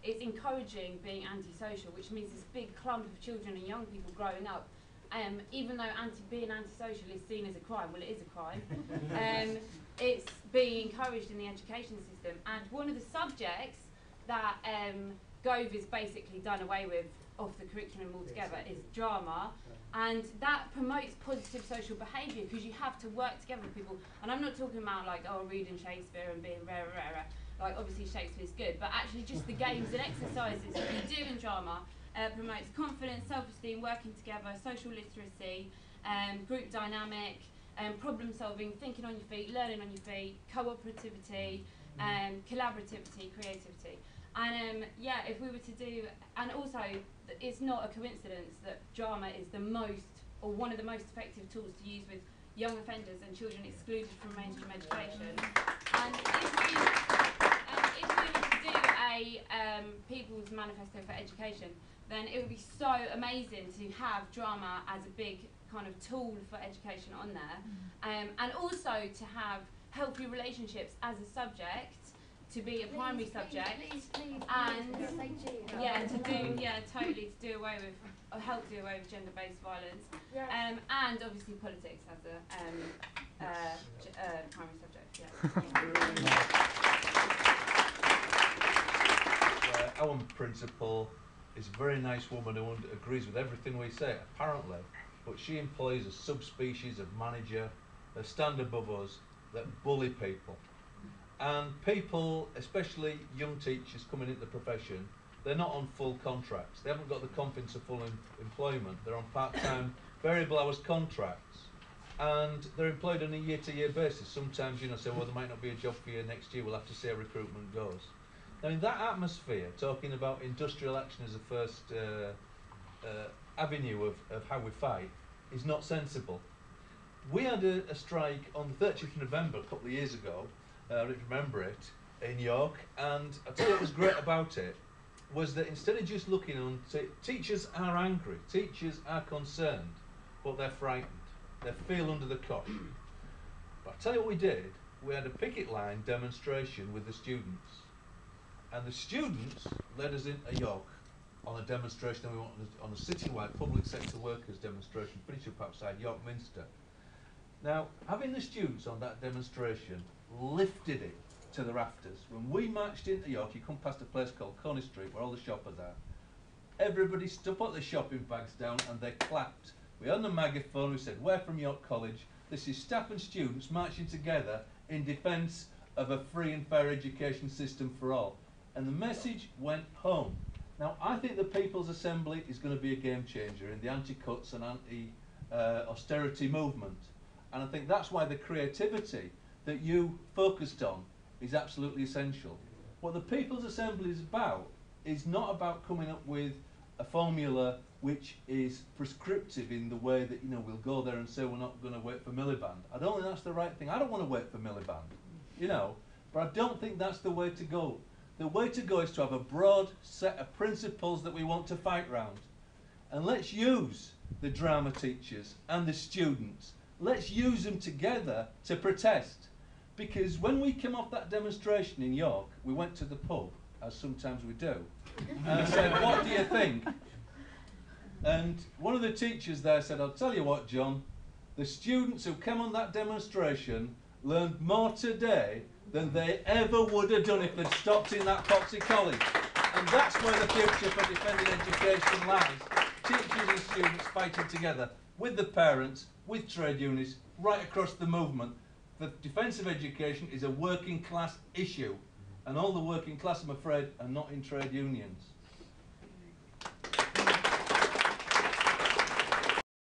it's encouraging being antisocial, which means this big clump of children and young people growing up, even though being antisocial is seen as a crime, well, it is a crime, it's being encouraged in the education system. And one of the subjects that Gove is basically done away with off the curriculum altogether is drama, and that promotes positive social behaviour because you have to work together with people. And I'm not talking about like, oh, reading Shakespeare and being rare, like obviously Shakespeare's good, but actually just the games and exercises that you do in drama promotes confidence, self-esteem, working together, social literacy, group dynamic, problem solving, thinking on your feet, learning on your feet, cooperativity, collaborativity, creativity. And yeah, if we were to do, and also it's not a coincidence that drama is the most, or one of the most effective tools to use with young offenders and children excluded from mainstream education. And if we were to do a People's Manifesto for Education, then it would be so amazing to have drama as a big kind of tool for education on there, and also to have healthy relationships as a subject, to be a primary subject, and totally to do away with, or help do away with gender-based violence, and obviously politics as a primary subject. Our principal is a very nice woman who agrees with everything we say, apparently, but she employs a subspecies of manager that stand above us that bully people. And people, especially young teachers coming into the profession, they're not on full contracts. They haven't got the confidence of full employment. They're on part-time, variable hours contracts. And they're employed on a year-to-year basis. Sometimes, say, well, there might not be a job for you next year. We'll have to see how recruitment goes. Now, in that atmosphere, talking about industrial action as a first avenue of how we fight is not sensible. We had a strike on the 30th of November a couple of years ago. I remember it, in York, and I'll tell you what was great about it was that instead of just looking on, teachers are angry, teachers are concerned, but they're frightened. They feel under the cosh. But I'll tell you what we did. We had a picket line demonstration with the students. And the students led us into York on a demonstration that we wanted on a citywide public sector workers demonstration, finished up outside York Minster. Now, having the students on that demonstration lifted it to the rafters. When we marched into York, you come past a place called Coney Street where all the shoppers are. Everybody put their shopping bags down and they clapped. We had a megaphone, we said, we're from York College. This is staff and students marching together in defence of a free and fair education system for all. And the message went home. Now, I think the People's Assembly is going to be a game changer in the anti-cuts and anti-austerity movement. And I think that's why the creativity that you focused on is absolutely essential. What the People's Assembly is about is not about coming up with a formula which is prescriptive in the way that, we'll go there and say we're not going to wait for Miliband. I don't think that's the right thing. I don't want to wait for Miliband, but I don't think that's the way to go. The way to go is to have a broad set of principles that we want to fight round. And let's use the drama teachers and the students. Let's use them together to protest. Because when we came off that demonstration in York, we went to the pub, as sometimes we do, and I said, what do you think? And one of the teachers there said, I'll tell you what, John, the students who came on that demonstration learned more today than they ever would have done if they'd stopped in that Foxy College. And that's where the future for defending education lies. Teachers and students fighting together with the parents, with trade unions, right across the movement. The defence of education is a working class issue, and all the working class, I'm afraid, are not in trade unions.